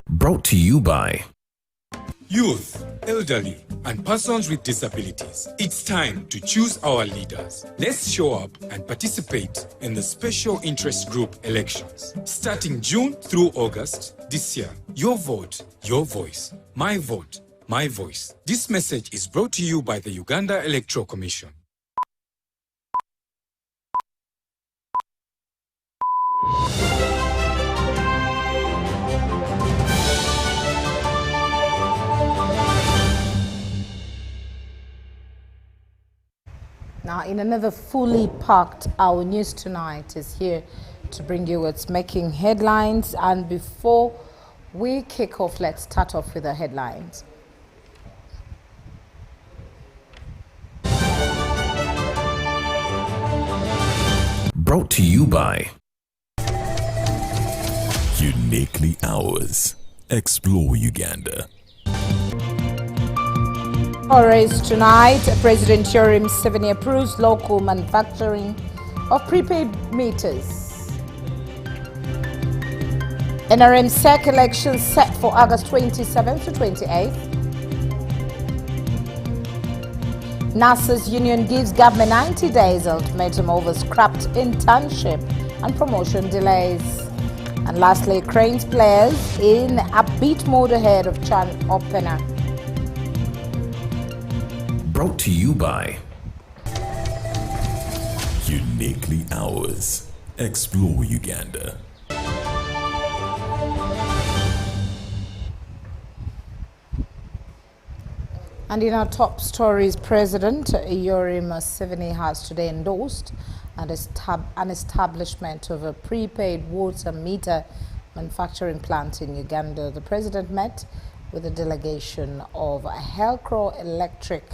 Brought to you by youth, elderly, and persons with disabilities. It's time to choose our leaders. Let's show up and participate in the special interest group elections. Starting June through August this year. Your vote, your voice. My vote, my voice. This message is brought to you by the Uganda Electoral Commission. Now, in another fully packed Our News Tonight is here to bring you what's making headlines. And before we kick off, let's start off with the headlines. Brought to you by Uniquely Ours. Explore Uganda. Race tonight, President Yoweri Museveni approves local manufacturing of prepaid meters. NRM SEC elections set for August 27th to 28th. NASA's union gives government 90 days ultimatum over scrapped internship and promotion delays. And lastly, Cranes players in upbeat mode ahead of Chan opener. Brought to you by Uniquely Ours. Explore Uganda. And in our top stories, President Yoweri Museveni has today endorsed an establishment of a prepaid water meter manufacturing plant in Uganda. The president met with a delegation of Helcro Electric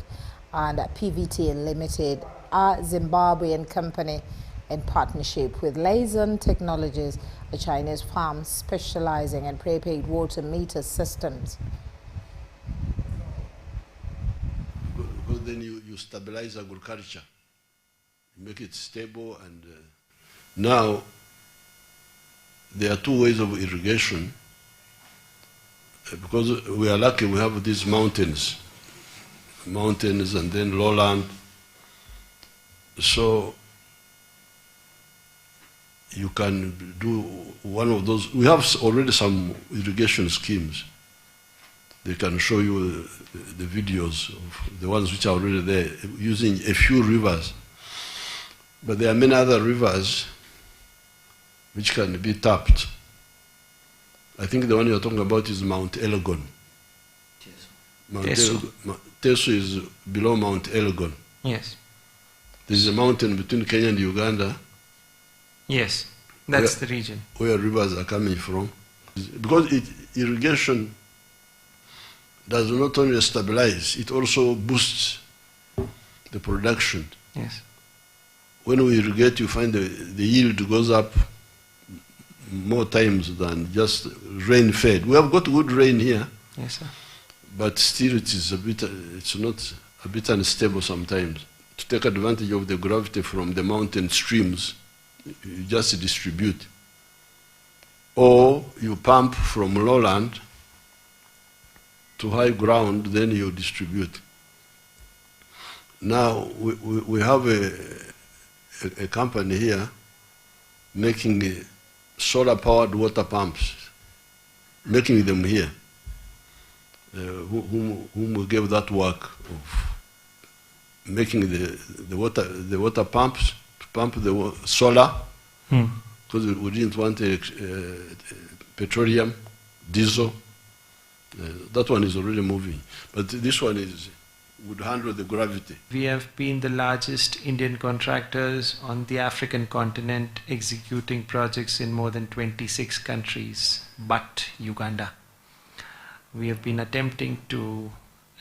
and PVT Limited, a Zimbabwean company in partnership with Lazon Technologies, a Chinese firm specializing in prepaid water meter systems. Because then you stabilize agriculture, you make it stable, and now there are two ways of irrigation. Because we are lucky, we have these mountains and then lowland. So you can do one of those. We have already some irrigation schemes. They can show you the videos of the ones which are already there, using a few rivers. But there are many other rivers which can be tapped. I think the one you're talking about is Mount Elgon. Teso is below Mount Elgon. Yes. There's a mountain between Kenya and Uganda. Yes, that's the region. Where rivers are coming from. Because irrigation does not only stabilize, it also boosts the production. Yes. When we irrigate, you find the yield goes up more times than just rain-fed. We have got good rain here. Yes, sir. But still it's not a bit unstable sometimes. To take advantage of the gravity from the mountain streams, you just distribute. Or you pump from lowland to high ground, then you distribute. Now, we have a company here making solar-powered water pumps, making them here. Whom we gave that work of making the water pumps to pump the solar, because we didn't want petroleum, diesel. That one is already moving, but this one would handle the gravity. We have been the largest Indian contractors on the African continent, executing projects in more than 26 countries, but Uganda. We have been attempting to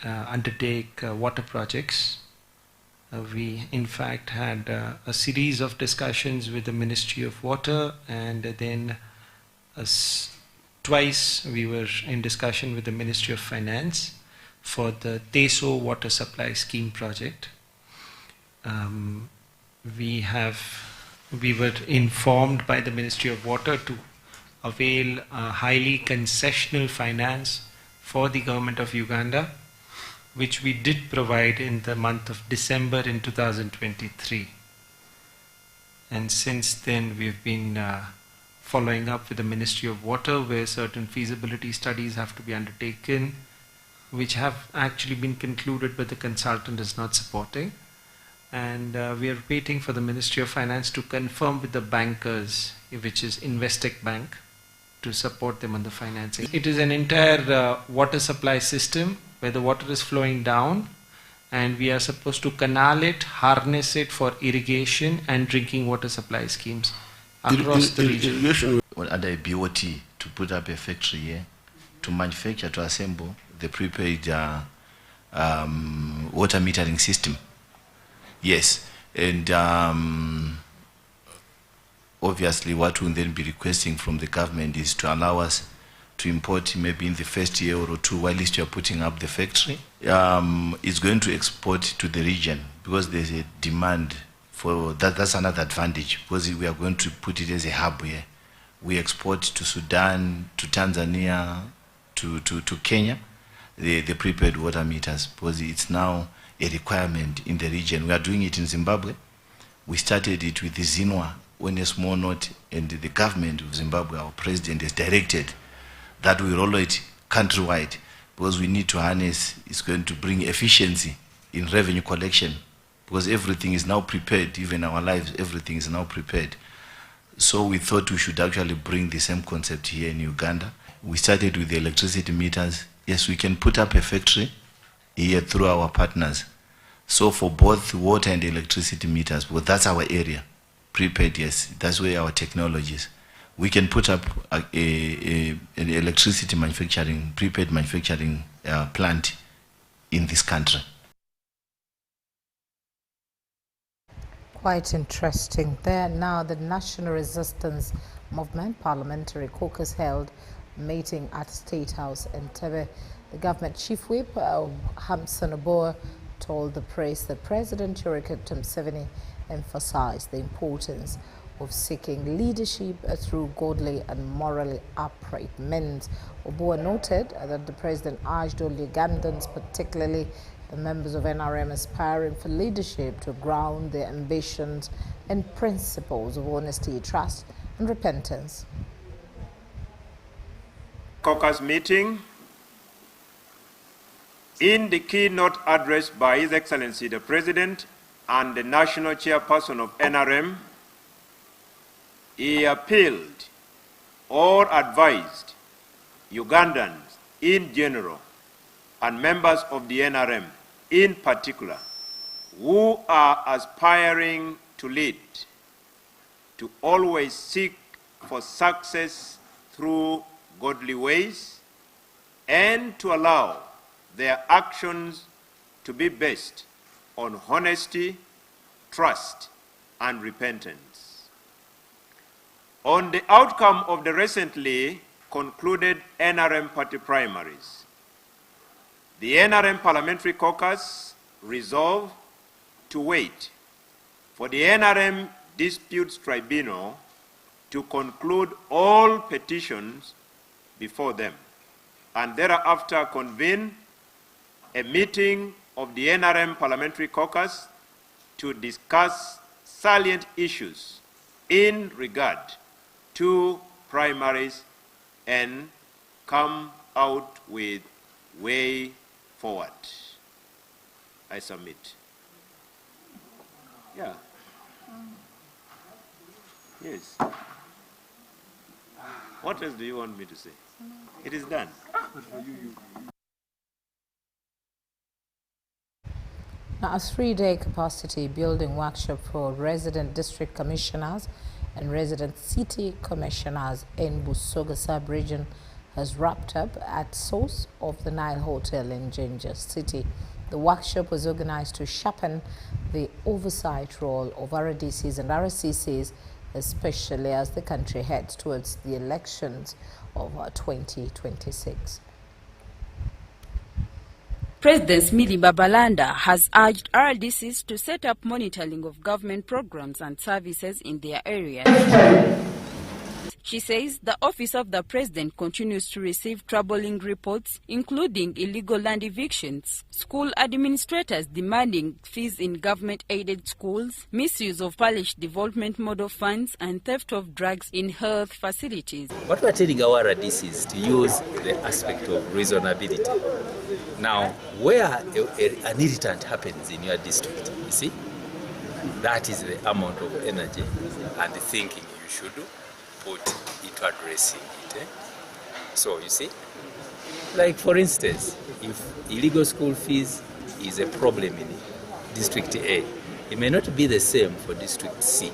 undertake water projects. We in fact had a series of discussions with the Ministry of Water, and then twice we were in discussion with the Ministry of Finance for the Teso water supply scheme project. we were informed by the Ministry of Water to avail highly concessional finance for the government of Uganda, which we did provide in the month of December in 2023. And since then we've been following up with the Ministry of Water, where certain feasibility studies have to be undertaken, which have actually been concluded but the consultant is not supporting. And we are waiting for the Ministry of Finance to confirm with the bankers, which is Investec Bank, to support them on the financing. It is an entire water supply system where the water is flowing down, and we are supposed to canal it, harness it for irrigation and drinking water supply schemes across the region. Irrigation. Under a BOT to put up a factory here to manufacture, to assemble the prepaid water metering system. Yes, and obviously what we'll then be requesting from the government is to allow us to import maybe in the first year or two while you're putting up the factory. It's going to export to the region because there's a demand for that. That's another advantage because we are going to put it as a hub here. We export to Sudan, to Tanzania, to Kenya, the prepaid water meters, because it's now a requirement in the region. We are doing it in Zimbabwe. We started it with the Zinwa on a small note, and the government of Zimbabwe, our president, has directed that we roll it countrywide because we need to harness. It's going to bring efficiency in revenue collection because everything is now prepared, even our lives, everything is now prepared. So we thought we should actually bring the same concept here in Uganda. We started with the electricity meters. Yes, we can put up a factory here through our partners. So for both water and electricity meters, well, that's our area. Prepaid, yes, that's where our technology is. We can put up an electricity manufacturing, prepaid manufacturing plant in this country. Quite interesting. There now, the National Resistance Movement Parliamentary Caucus held a meeting at State House in Tebe. The government chief whip, Hamson Oboa, told the press that President Yoweri Museveni emphasized the importance of seeking leadership through godly and morally upright means. Oboa noted that the president urged all Ugandans, particularly the members of NRM aspiring for leadership, to ground their ambitions in principles of honesty, trust and repentance. Caucus meeting. In the keynote address by His Excellency the President and the National Chairperson of NRM, he appealed or advised Ugandans in general and members of the NRM in particular who are aspiring to lead to always seek for success through godly ways and to allow their actions to be based on honesty, trust, and repentance. On the outcome of the recently concluded NRM party primaries, the NRM Parliamentary Caucus resolved to wait for the NRM Disputes Tribunal to conclude all petitions before them, and thereafter convene a meeting of the NRM Parliamentary Caucus to discuss salient issues in regard to primaries and come out with way forward. I submit. Yeah. Yes. What else do you want me to say? It is done. Now, a 3-day capacity building workshop for resident district commissioners and resident city commissioners in Busoga sub-region has wrapped up at Source of the Nile Hotel in Jinja City. The workshop was organized to sharpen the oversight role of RDCs and RCCs, especially as the country heads towards the elections of 2026. President Smili Babalanda has urged RDCs to set up monitoring of government programs and services in their areas. She says the Office of the President continues to receive troubling reports, including illegal land evictions, school administrators demanding fees in government-aided schools, misuse of parish development model funds, and theft of drugs in health facilities. What we're telling our RDC is to use the aspect of reasonability. Now, where an irritant happens in your district, you see, that is the amount of energy and the thinking you should do. Put into addressing it. So you see, like for instance, if illegal school fees is a problem in District A, it may not be the same for District C.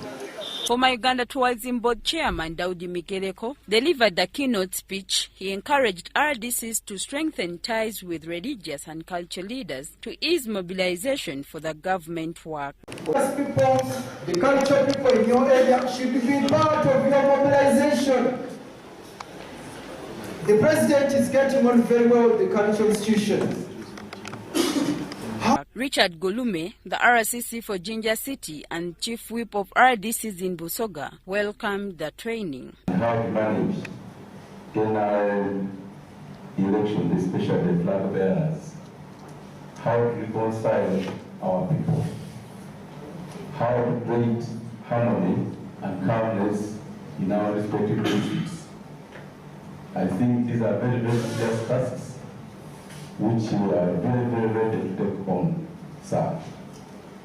Former Uganda Tourism Board Chairman Daudi Mikeleko delivered the keynote speech. He encouraged RDCs to strengthen ties with religious and cultural leaders to ease mobilization for the government work. People, the cultural people in your area should be part of your mobilization. The president is getting on very well with the cultural institutions. Richard Golume, the RCC for Ginger City and Chief Whip of RDCs in Busoga, welcomed the training. How to manage general elections, especially flag bearers. How to reconcile our people. How to create harmony and calmness in our respective districts. I think these are very, very serious tasks which we are very, very ready to take on, sir.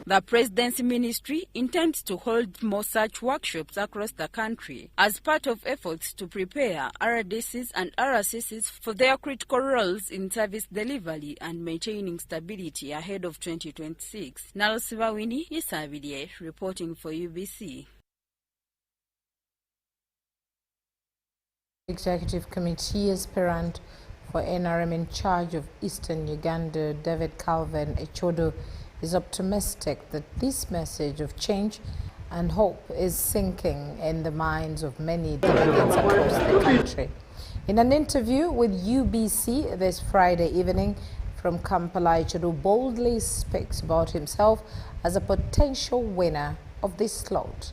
The Presidency Ministry intends to hold more such workshops across the country as part of efforts to prepare RDCs and RCCs for their critical roles in service delivery and maintaining stability ahead of 2026. Nalsiva Winnie Isabidie reporting for UBC. Executive Committee aspirant for NRM in charge of Eastern Uganda, David Calvin Echodo, is optimistic that this message of change and hope is sinking in the minds of many delegates across the country. In an interview with UBC this Friday evening from Kampala, Echodo boldly speaks about himself as a potential winner of this slot.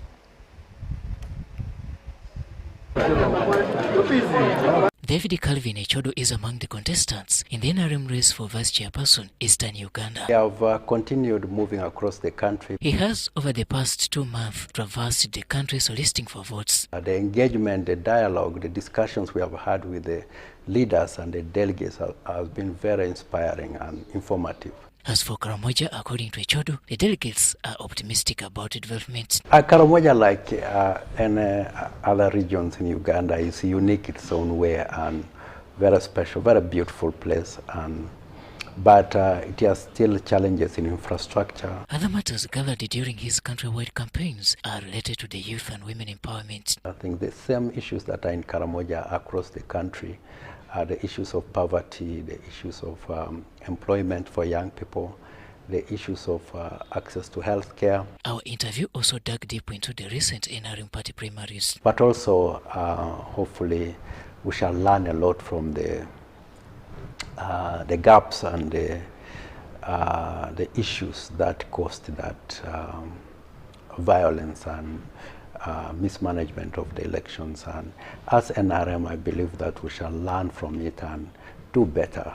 David Calvin Echodo is among the contestants in the NRM race for Vice Chairperson, Eastern Uganda. We have continued moving across the country. He has, over the past 2 months, traversed the country soliciting for votes. The engagement, the dialogue, the discussions we have had with the leaders and the delegates has been very inspiring and informative. As for Karamoja, according to Echodo, the delegates are optimistic about development. Karamoja, like any other regions in Uganda, is unique in its own way and very special, very beautiful place. But it has still challenges in infrastructure. Other matters gathered during his countrywide campaigns are related to the youth and women empowerment. I think the same issues that are in Karamoja across the country are the issues of poverty, the issues of employment for young people, the issues of access to health care. Our interview also dug deep into the recent NRM party primaries. But also, hopefully, we shall learn a lot from the gaps and the issues that caused that violence and mismanagement of the elections. And as NRM, I believe that we shall learn from it and do better.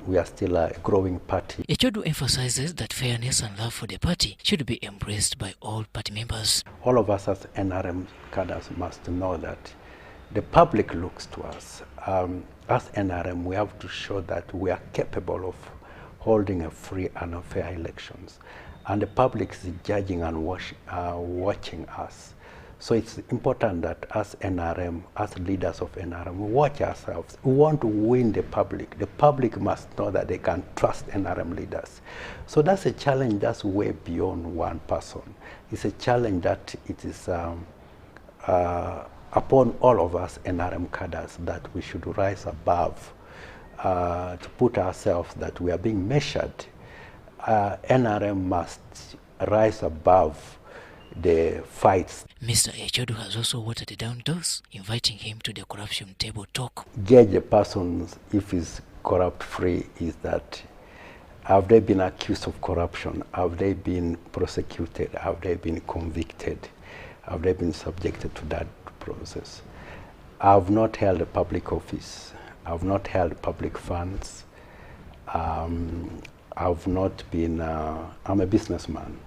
We are still a growing party. Echodo emphasizes that fairness and love for the party should be embraced by all party members. All of us as NRM cadres must know that the public looks to us. As NRM, we have to show that we are capable of holding a free and fair elections. And the public is judging and watching us. So it's important that as NRM, as leaders of NRM, we watch ourselves. We want to win the public. The public must know that they can trust NRM leaders. So that's a challenge that's way beyond one person. It's a challenge that it is upon all of us NRM cadres that we should rise above to put ourselves that we are being measured. NRM must rise above the fights. Mr. Echodo has also watered down those inviting him to the corruption table talk. Judge a person if he's corrupt free is that Have they been accused of corruption? Have they been prosecuted? Have they been convicted? Have they been subjected to that process? I have not held a public office. I have not held public funds. I've not been, I'm a businessman.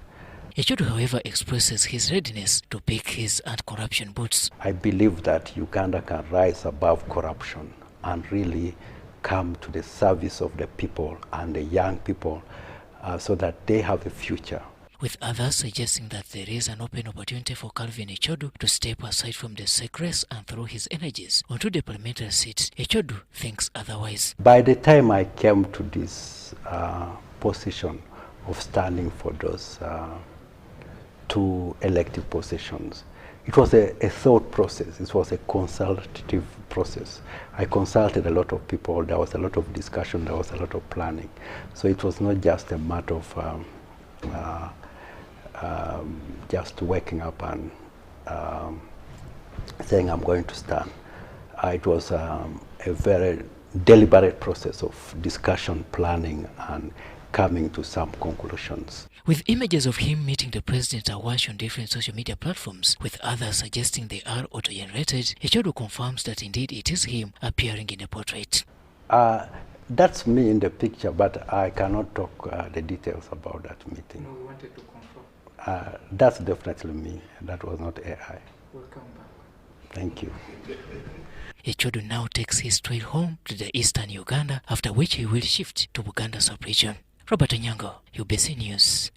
Echodu, however, expresses his readiness to pick his anti-corruption boots. I believe that Uganda can rise above corruption and really come to the service of the people and the young people so that they have a future. With others suggesting that there is an open opportunity for Calvin Echodu to step aside from the SEC race and throw his energies onto the parliamentary seat, Echodu thinks otherwise. By the time I came to this position of standing for those two elective positions, it was a thought process. It was a consultative process. I consulted a lot of people. There was a lot of discussion. There was a lot of planning. So it was not just a matter of just waking up and saying I'm going to stand. It was a very deliberate process of discussion, planning, and coming to some conclusions. With images of him meeting the president awash on different social media platforms, with others suggesting they are auto-generated, Echodu confirms that indeed it is him appearing in a portrait. That's me in the picture, but I cannot talk the details about that meeting. No, we wanted to confirm. That's definitely me. That was not AI. Welcome back. Thank you. Echodu now takes his trail home to the eastern Uganda, after which he will shift to Buganda sub-region. Robert Onyango, UBC News.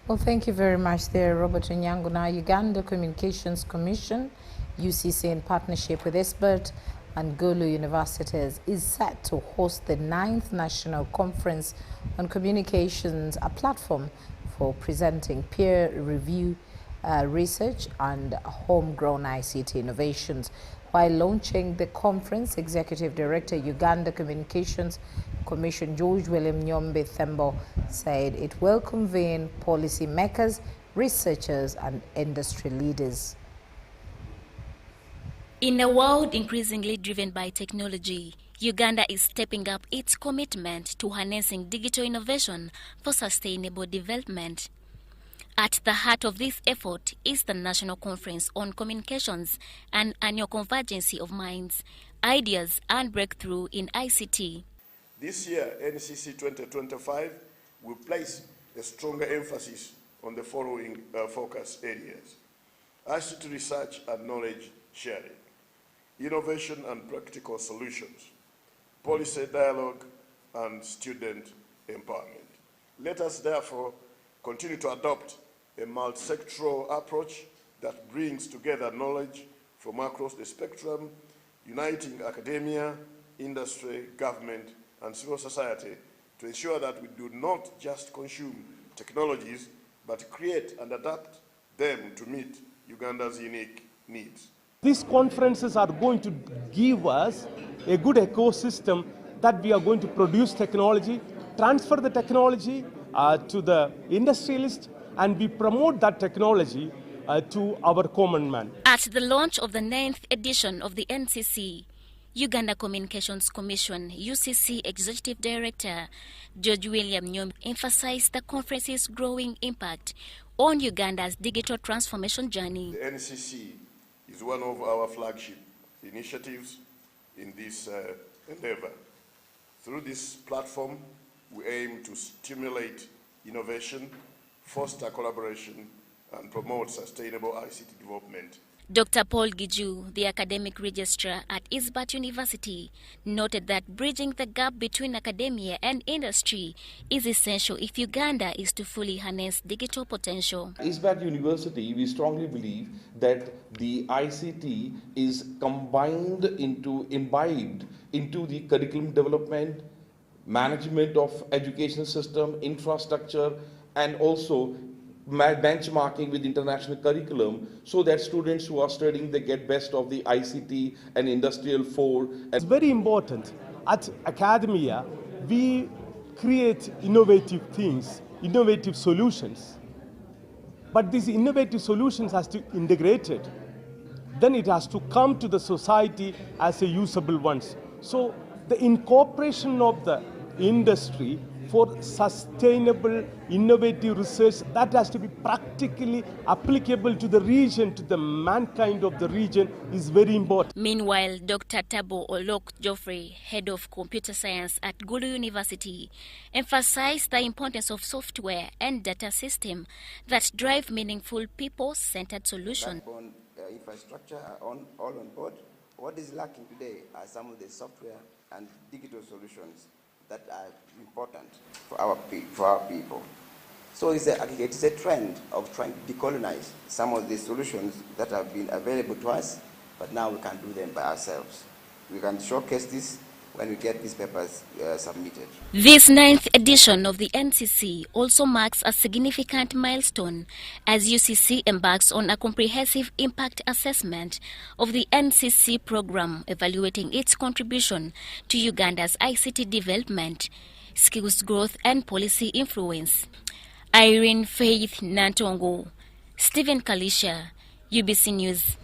Well, thank you very much there, Robert Onyango. Now, Uganda Communications Commission, UCC, in partnership with Expert and Gulu Universities, is set to host the 9th National Conference on Communications, a platform for presenting peer review research and homegrown ICT innovations. While launching the conference, Executive Director, Uganda Communications Commission, George William Nyombe Thembo, said it will convene policy makers, researchers, and industry leaders. In a world increasingly driven by technology, Uganda is stepping up its commitment to harnessing digital innovation for sustainable development. At the heart of this effort is the National Conference on Communications, an annual convergence of minds, ideas, and breakthrough in ICT. This year, NCC 2025 will place a stronger emphasis on the following focus areas: ICT research and knowledge sharing, innovation and practical solutions, policy dialogue, and student empowerment. Let us therefore continue to adopt a multi-sectoral approach that brings together knowledge from across the spectrum, uniting academia, industry, government, and civil society to ensure that we do not just consume technologies, but create and adapt them to meet Uganda's unique needs. These conferences are going to give us a good ecosystem that we are going to produce technology, transfer the technology to the industrialist, and we promote that technology to our common man. At the launch of the 9th edition of the NCC, Uganda Communications Commission, UCC Executive Director George William Nyombe emphasized the conference's growing impact on Uganda's digital transformation journey. The NCC is one of our flagship initiatives in this endeavor. Through this platform, we aim to stimulate innovation, foster collaboration, and promote sustainable ICT development. Dr. Paul Giju, the academic registrar at Isbat University, noted that bridging the gap between academia and industry is essential if Uganda is to fully harness digital potential. Isbat University, we strongly believe that the ICT is imbibed into the curriculum development, management of education system, infrastructure, and also benchmarking with international curriculum, so that students who are studying, they get best of the ICT and industrial fold. It's very important. At academia, we create innovative things, innovative solutions. But these innovative solutions has to be integrated. Then it has to come to the society as a usable ones. So the incorporation of the industry for sustainable, innovative research that has to be practically applicable to the region, to the mankind of the region, is very important. Meanwhile, Dr. Tabo Olok Joffrey, head of computer science at Gulu University, emphasized the importance of software and data systems that drive meaningful people-centered solutions. Backbone infrastructure are all on board. What is lacking today are some of the software and digital solutions that are important for our people. So it's a trend of trying to decolonize some of the solutions that have been available to us, but now we can do them by ourselves. We can showcase this when we get these papers submitted. This 9th edition of the NCC also marks a significant milestone as UCC embarks on a comprehensive impact assessment of the NCC program, evaluating its contribution to Uganda's ICT development, skills growth and policy influence. Irene Faith Nantongo, Stephen Kalisha, UBC News.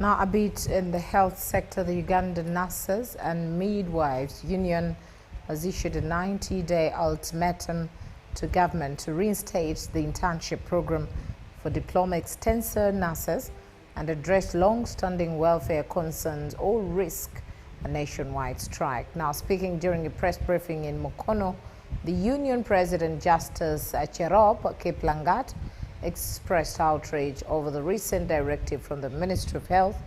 Now, a bit in the health sector, the Ugandan Nurses and Midwives Union has issued a 90-day ultimatum to government to reinstate the internship program for diploma extensor nurses and address long-standing welfare concerns or risk a nationwide strike. Now, speaking during a press briefing in Mukono, the union president, Justice Cherop Kiplangat, expressed outrage over the recent directive from the Ministry of Health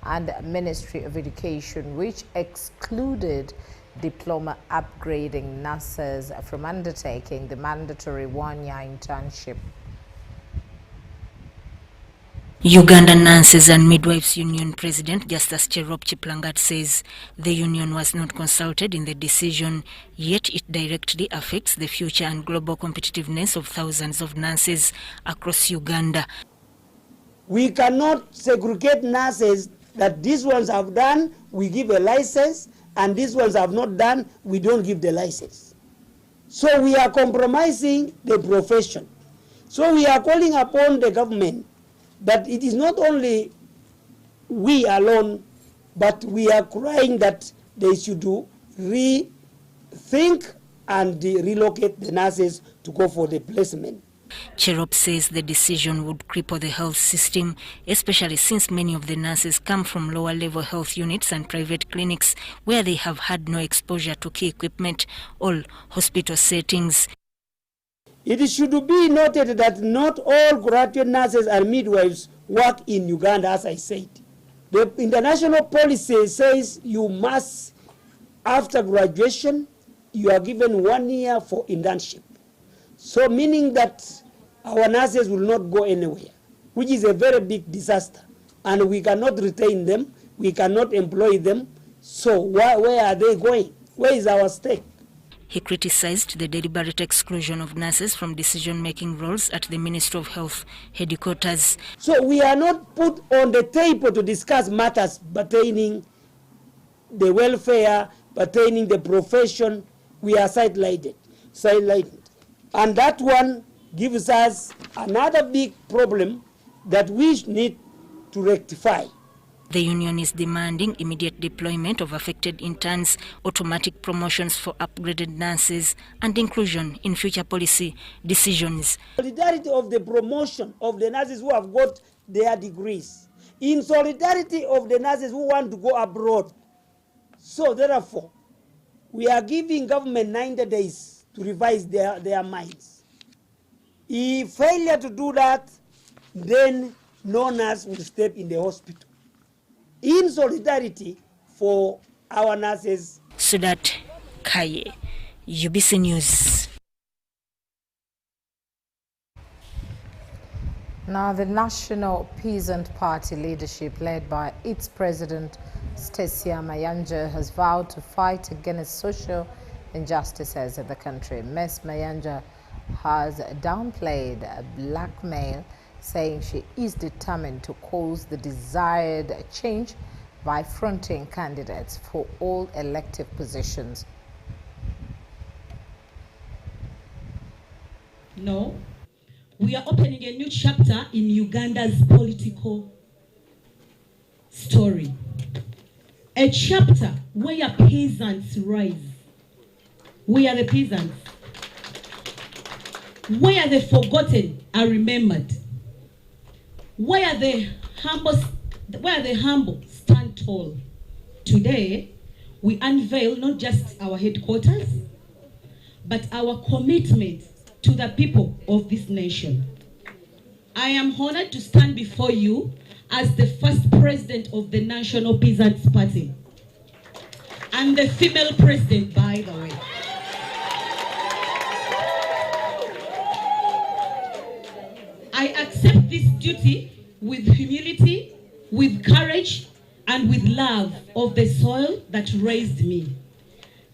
and Ministry of Education, which excluded diploma upgrading nurses from undertaking the mandatory one-year internship. Uganda Nurses and Midwives Union President Justice Cherop Kiplangat says the union was not consulted in the decision, yet it directly affects the future and global competitiveness of thousands of nurses across Uganda. We cannot segregate nurses that these ones have done, we give a license, and these ones have not done, we don't give the license. So we are compromising the profession. So we are calling upon the government that it is not only we alone, but we are crying that they should rethink and relocate the nurses to go for the placement. Cherop says the decision would cripple the health system, especially since many of the nurses come from lower-level health units and private clinics where they have had no exposure to key equipment or hospital settings. It should be noted that not all graduate nurses and midwives work in Uganda, as I said. The international policy says you must, after graduation, you are given 1 year for internship. So meaning that our nurses will not go anywhere, which is a very big disaster. And we cannot retain them, we cannot employ them. So where are they going? Where is our stake? He criticized the deliberate exclusion of nurses from decision-making roles at the Ministry of Health headquarters. So we are not put on the table to discuss matters pertaining the welfare, pertaining the profession. We are sidelined. And that one gives us another big problem that we need to rectify. The union is demanding immediate deployment of affected interns, automatic promotions for upgraded nurses, and inclusion in future policy decisions. Solidarity of the promotion of the nurses who have got their degrees. In solidarity of the nurses who want to go abroad. So therefore, we are giving government 90 days to revise their minds. If failure to do that, then no nurse will step in the hospital. In solidarity for our nurses. Sudat Kaye, UBC News. Now, the National Peasant Party leadership, led by its president, Stacia Mayanja, has vowed to fight against social injustices in the country. Ms. Mayanja has downplayed blackmail, saying she is determined to cause the desired change by fronting candidates for all elective positions. No, we are opening a new chapter in Uganda's political story. A chapter where peasants rise. We are the peasants. Where the forgotten are remembered. Where the humble stand tall. Today, we unveil not just our headquarters, but our commitment to the people of this nation. I am honored to stand before you as the first president of the National Peasants Party, and the female president, by the way. I accept this duty with humility, with courage, and with love of the soil that raised me,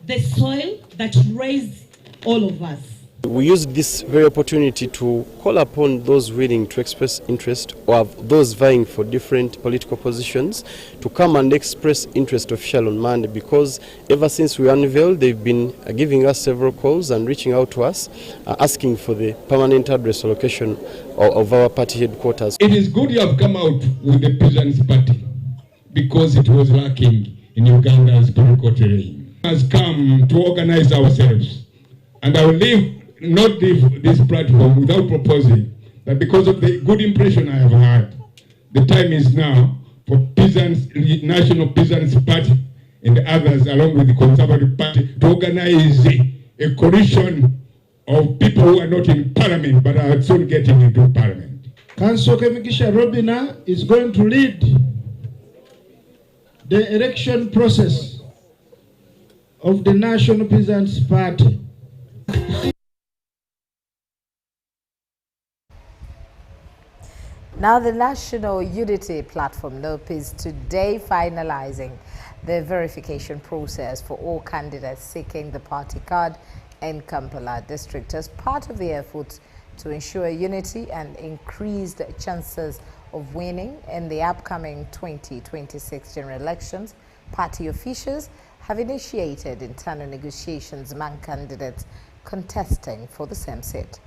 the soil that raised all of us. We used this very opportunity to call upon those willing to express interest, or those vying for different political positions, to come and express interest officially on Monday, because ever since we unveiled, they've been giving us several calls and reaching out to us, asking for the permanent address or location of our party headquarters. It is good you have come out with the Peasants Party, because it was lacking in Uganda's political terrain. It has come to organize ourselves, and I will not leave this platform without proposing that, because of the good impression I have had, the time is now for Peasants, National Peasants Party and others, along with the Conservative Party, to organize a coalition of people who are not in Parliament but are soon getting into Parliament. Councillor Kemigisha Robina is going to lead the election process of the National Peasants Party. Now, the National Unity Platform, NUP, is today finalizing the verification process for all candidates seeking the party card in Kampala district as part of the effort to ensure unity and increase the chances of winning in the upcoming 2026 general elections. Party officials have initiated internal negotiations among candidates contesting for the same seat.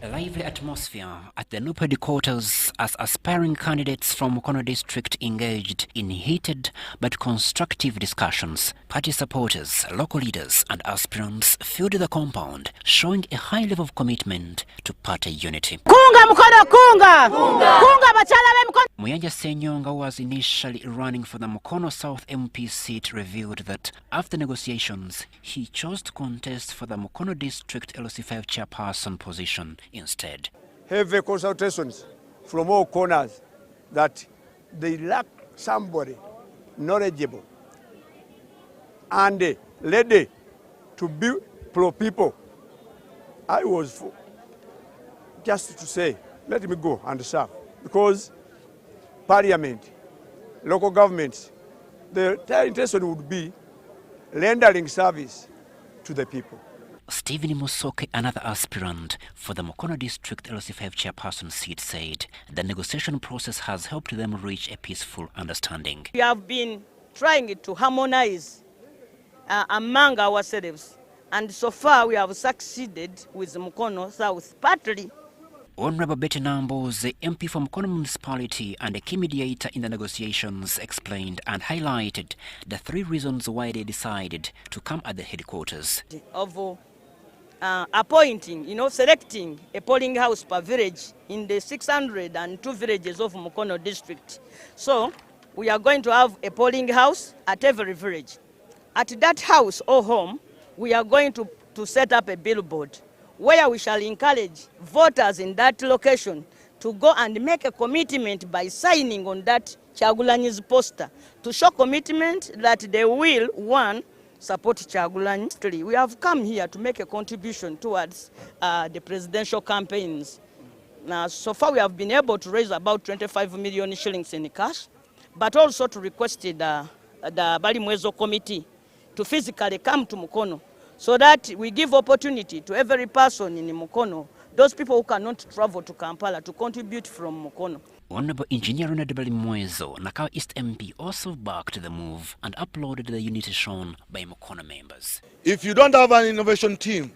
A lively atmosphere at the NUP headquarters as aspiring candidates from Mukono district engaged in heated but constructive discussions. Party supporters, local leaders and aspirants filled the compound, showing a high level of commitment to party unity. Kunga Mukono, kunga! Kunga bachala be Mukono! Muyanja Senyonga, who was initially running for the Mukono South MP seat, revealed that after negotiations, he chose to contest for the Mukono district LC5 chairperson position instead. Heavy consultations from all corners that they lack somebody knowledgeable and ready to be pro-people. I was just to say, let me go and serve, because Parliament, local governments, their intention would be rendering service to the people. Stephen Musoke, another aspirant for the Mukono district LC5 chairperson seat, said the negotiation process has helped them reach a peaceful understanding. We have been trying to harmonize among ourselves, and so far we have succeeded with Mukono South partly. Honorable Betty Nambos, the MP from Mukono municipality and a key mediator in the negotiations, explained and highlighted the three reasons why they decided to come at the headquarters. Of appointing, selecting a polling house per village in the 602 villages of Mukono district. So we are going to have a polling house at every village. At that house or home, we are going to set up a billboard where we shall encourage voters in that location to go and make a commitment by signing on that Kyagulanyi's poster to show commitment that they will, one, support Kyagulanyi. We have come here to make a contribution towards the presidential campaigns. Now, so far we have been able to raise about 25 million shillings in cash, but also to request the Balimwezo committee to physically come to Mukono, so that we give opportunity to every person in Mukono, those people who cannot travel to Kampala, to contribute from Mukono. Honorable Engineer Balimwezo, Nakao East MP, also backed the move and uploaded the unity shown by Mukono members. If you don't have an innovation team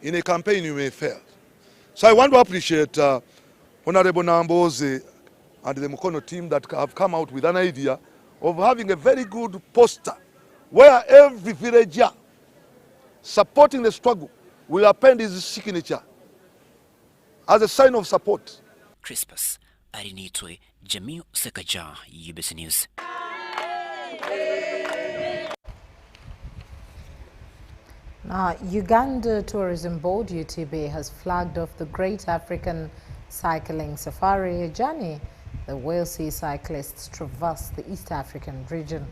in a campaign, you may fail. So I want to appreciate Honorable Nambozi and the Mukono team that have come out with an idea of having a very good poster where every villager supporting the struggle will append his signature as a sign of support. Crispus Arinitwe, Jamil Sekaja, UBC News. Now, Uganda Tourism Board, UTB, has flagged off the Great African Cycling Safari, a journey the Walesy cyclists traverse the East African region,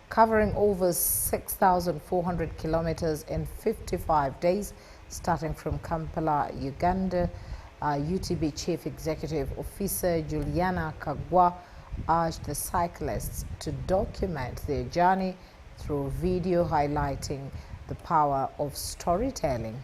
covering over 6,400 kilometers in 55 days, starting from Kampala, Uganda. UTB Chief Executive Officer Juliana Kagwa urged the cyclists to document their journey through video highlighting the power of storytelling.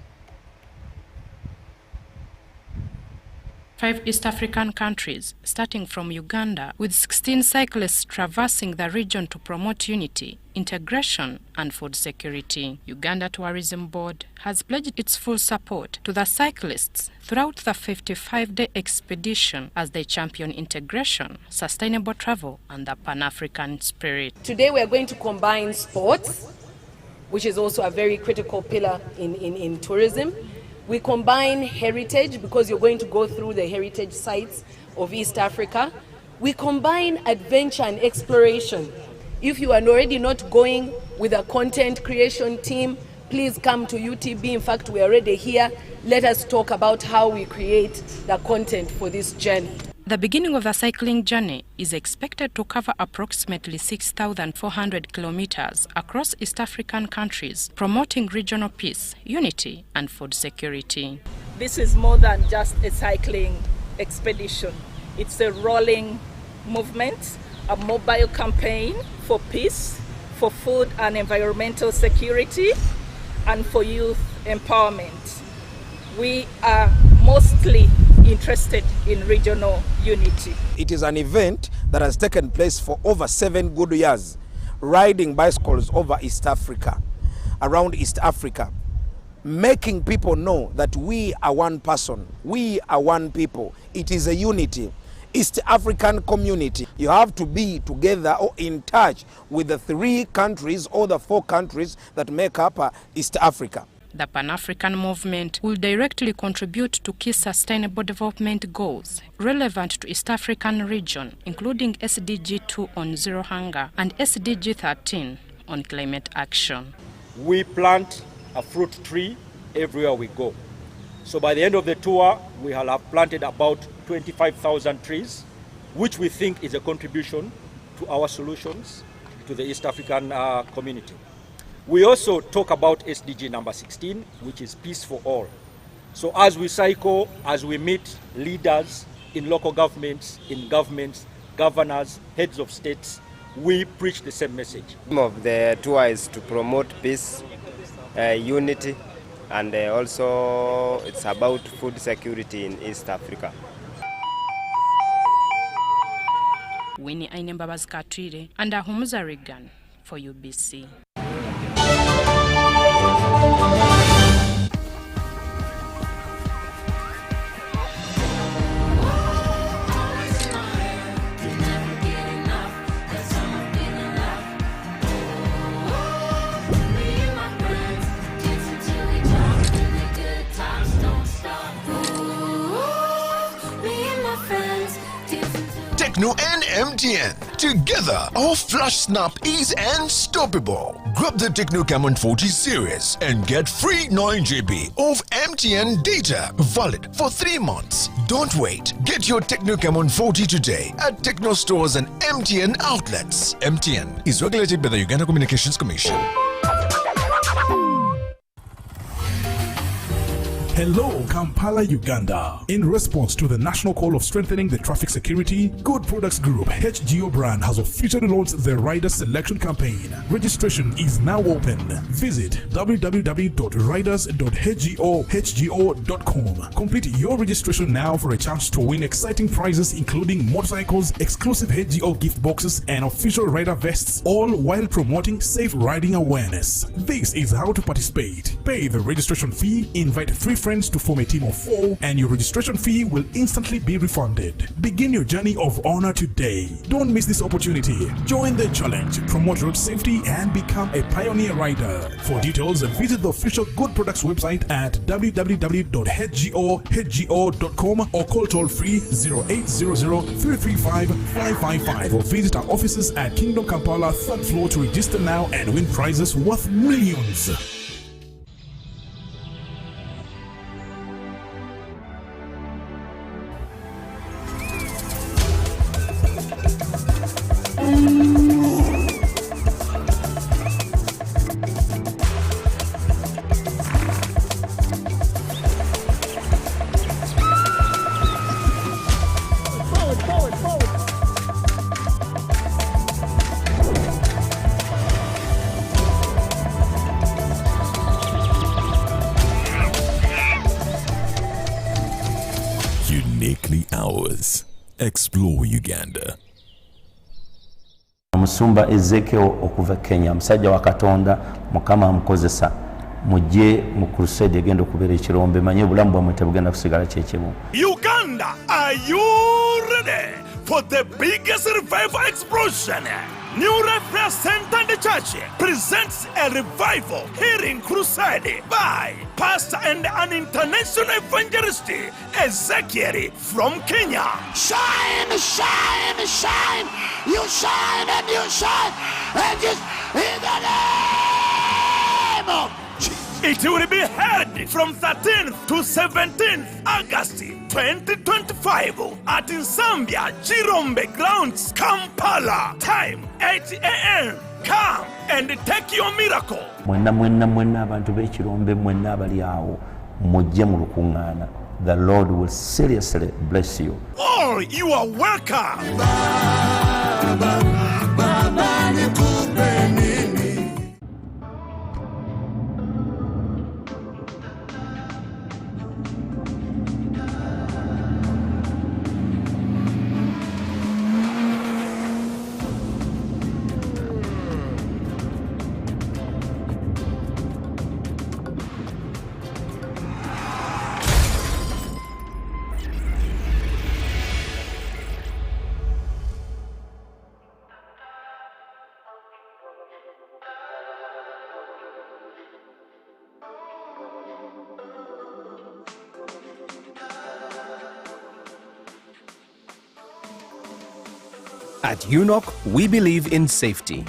5 East African countries, starting from Uganda, with 16 cyclists traversing the region to promote unity, integration and food security. Uganda Tourism Board has pledged its full support to the cyclists throughout the 55-day expedition as they champion integration, sustainable travel and the Pan-African spirit. Today we are going to combine sports, which is also a very critical pillar in tourism. We combine heritage because you're going to go through the heritage sites of East Africa. We combine adventure and exploration. If you are already not going with a content creation team, please come to UTB. In fact, we're already here. Let us talk about how we create the content for this journey. The beginning of the cycling journey is expected to cover approximately 6,400 kilometers across East African countries, promoting regional peace, unity and food security. This is more than just a cycling expedition. It's a rolling movement, a mobile campaign for peace, for food and environmental security, and for youth empowerment. We are mostly interested in regional unity. It is an event that has taken place for over 7 good years, riding bicycles over East Africa, around East Africa, making people know that we are one person, we are one people. It is a unity. East African community. You have to be together or in touch with the 3 countries or the 4 countries that make up East Africa. The Pan-African movement will directly contribute to key sustainable development goals relevant to East African region, including SDG 2 on zero hunger and SDG 13 on climate action. We plant a fruit tree everywhere we go. So by the end of the tour, we will have planted about 25,000 trees, which we think is a contribution to our solutions to the East African community. We also talk about SDG number 16, which is peace for all. So as we cycle, as we meet leaders in local governments, in governments, governors, heads of states, we preach the same message. The aim of the tour is to promote peace, unity, and also it's about food security in East Africa. Winnie Ainembabazi Katwire and Ahumuza Regan for UBC. Techno and MTN. Together, our flash snap is unstoppable. Grab the Techno Camon 40 series and get free 9 GB of MTN data valid for 3 months. Don't wait. Get your Techno Camon 40 today at Techno stores and MTN outlets. MTN is regulated by the Uganda Communications Commission. Hello, Kampala, Uganda. In response to the national call of strengthening the traffic security, Good Products Group HGO brand has officially launched the Rider Selection Campaign. Registration is now open. Visit www.riders.hgo.com. Complete your registration now for a chance to win exciting prizes including motorcycles, exclusive HGO gift boxes, and official rider vests, all while promoting safe riding awareness. This is how to participate. Pay the registration fee, invite 3 friends to form a team of 4 and your registration fee will instantly be refunded. Begin your journey of honor today. Don't miss this opportunity. Join the challenge, promote road safety and become a pioneer rider. For details, visit the official Good Products website at www.hgo.com or call toll free 0800-335-555 or visit our offices at Kingdom Kampala 3rd floor to register now and win prizes worth millions. Uniquely ours. Explore Uganda. Musumba Ezekiel okuva Kenya, musajja wa Katonda, Mukama amukozesa mujje mu crusade egenda okubeera ekirombe, manye obulamu bwammwe tebugenda kusigala kyekimu. Uganda, are you ready for the biggest revival explosion? New Reference Center and the Church presents a revival healing crusade by pastor and an international evangelist, Ezekiel from Kenya. Shine, shine, shine. You shine and you shine. And just in the name of Jesus. It will be held from 13th to 17th August 2025 at Zambia Chirombe Grounds, Kampala. Time 8 a.m. Come and take your miracle. Mwenna abantu b'ekirombe mwenna abali awo mujje mu lukuŋŋaana. The Lord will seriously bless you. All you are welcome. At UNOC, we believe in safety.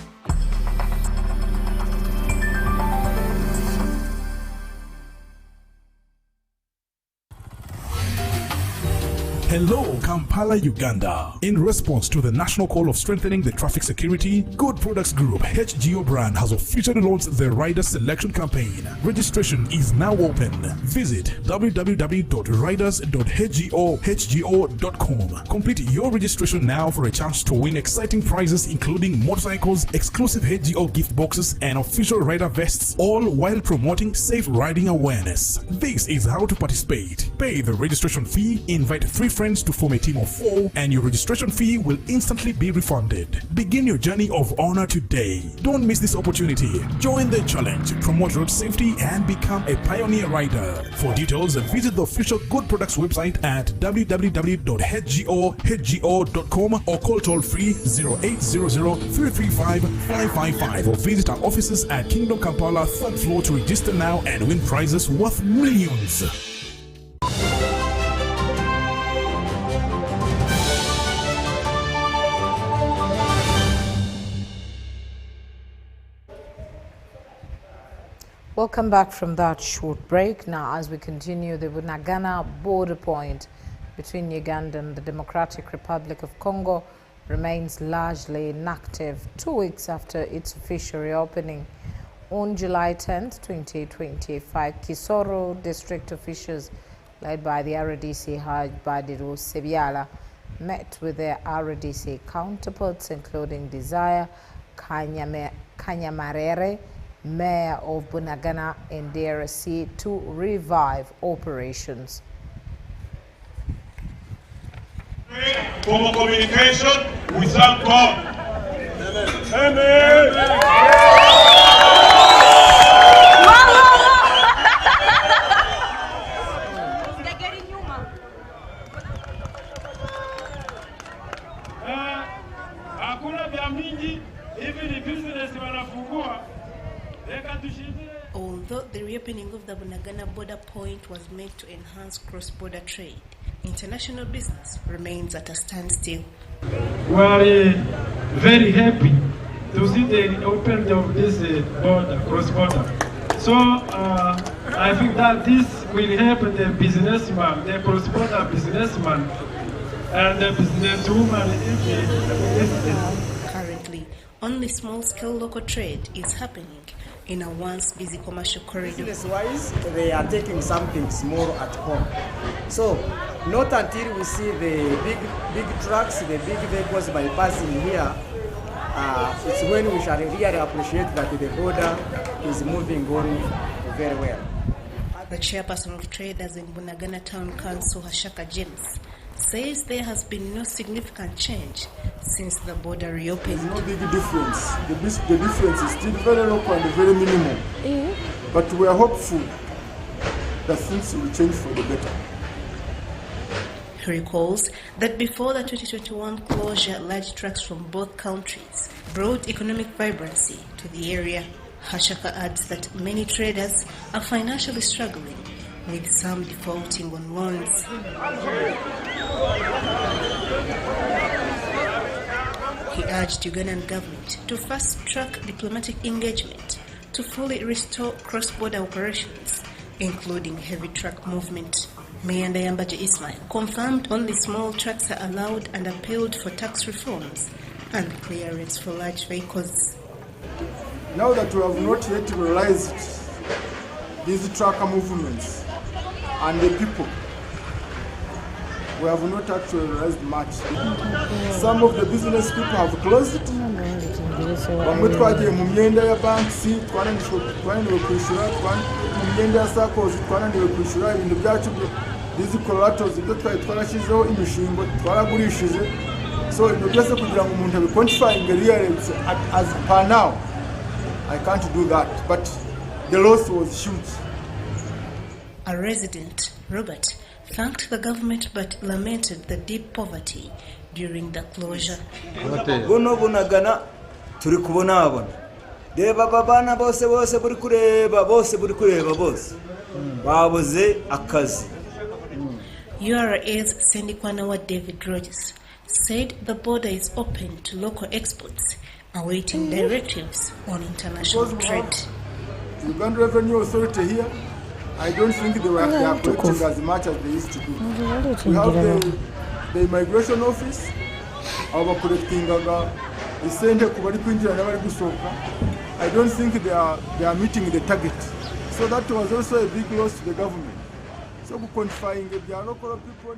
Hello, Kampala, Uganda. In response to the national call of strengthening the traffic security, Good Products Group HGO brand has officially launched the rider selection campaign. Registration is now open. Visit www.riders.hgo.com. Complete your registration now for a chance to win exciting prizes including motorcycles, exclusive HGO gift boxes, and official rider vests, all while promoting safe riding awareness. This is how to participate. Pay the registration fee, invite 3 friends to form a team of 4, and your registration fee will instantly be refunded. Begin your journey of honor today. Don't miss this opportunity. Join the challenge, promote road safety, and become a pioneer rider. For details, visit the official Good Products website at www.hgo.com or call toll free 0800-335-555 or visit our offices at Kingdom Kampala 3rd floor to register now and win prizes worth millions. Welcome back from that short break. Now, as we continue, the Bunagana border point between Uganda and the Democratic Republic of Congo remains largely inactive 2 weeks after its official reopening. On July 10, 2025, Kisoro district officials led by the RDC Haj Badiru Sebiala met with their RDC counterparts including Desire Kanyamarere, Mayor of Bunagana and DRC, to revive operations. For communication with some God. Amen. Although the reopening of the Bunagana border point was meant to enhance cross-border trade, international business remains at a standstill. We are very happy to see the opening of this border, cross-border. So I think that this will help the businessman, the cross-border businessman, and the businesswoman in the Currently, only small-scale local trade is happening in a once busy commercial corridor. Business-wise, they are taking something small at home. So, not until we see the big trucks, the big vehicles bypassing here, it's when we shall really appreciate that the border is moving on very well. The chairperson of traders in Bunagana Town Council, Hashaka James, says there has been no significant change since the border reopened. There's no big difference. The difference is still very local and very minimal. But we are hopeful that things will change for the better. He recalls that before the 2021 closure, large trucks from both countries brought economic vibrancy to the area. Hashaka adds that many traders are financially struggling, with some defaulting on loans. He urged Ugandan government to fast-track diplomatic engagement to fully restore cross-border operations, including heavy truck movement. Mayor Ndayambaje Ismail confirmed only small trucks are allowed and appealed for tax reforms and clearance for large vehicles. Now that we have not yet realized these trucker movements and the people, we have not actually realized much. Some of the business people have closed it. Bamwe twagiye mu myenda ya banks, twananiwe kwishyura, mu myenda ya SACCOs twananiwe kwishyura ibintu byacu, these collaterals ibyo twari twarashyizeho imishingo twaragurishije. So ibyo byose kugira ngo umuntu abiquantifying really as per now, I can't do that, but the loss was huge. A resident, Robert, thanked the government but lamented the deep poverty during the closure. Buno Bunagana turi kubona abona. Reba babana bose buri kureba bose. Babuze akazi. URA's Sendikwanawa David Rogers said the border is open to local exports, awaiting directives on international trade. The Uganda Revenue Authority here, I don't think they are collecting as much as they used to do. We have the immigration office, our collecting the center kubari kwinjira n'abari gusohoka. I don't think they are meeting the target. So that was also a big loss to the government. So quantifying the local people.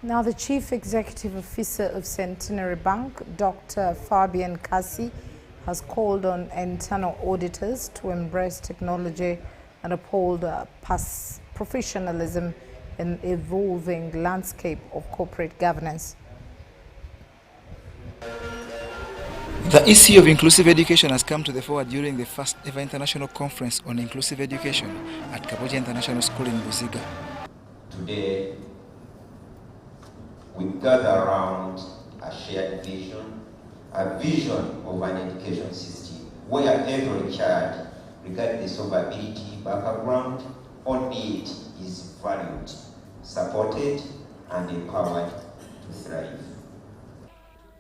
Now, the Chief Executive Officer of Centenary Bank, Dr. Fabian Kasi, has called on internal auditors to embrace technology and uphold professionalism in evolving landscape of corporate governance. The issue of inclusive education has come to the fore during the first ever international conference on inclusive education at Kaboja International School in Buziga. Today, we gather around a shared vision, a vision of an education system where every child, regardless of ability, background, or need, is valued, supported, and empowered to thrive.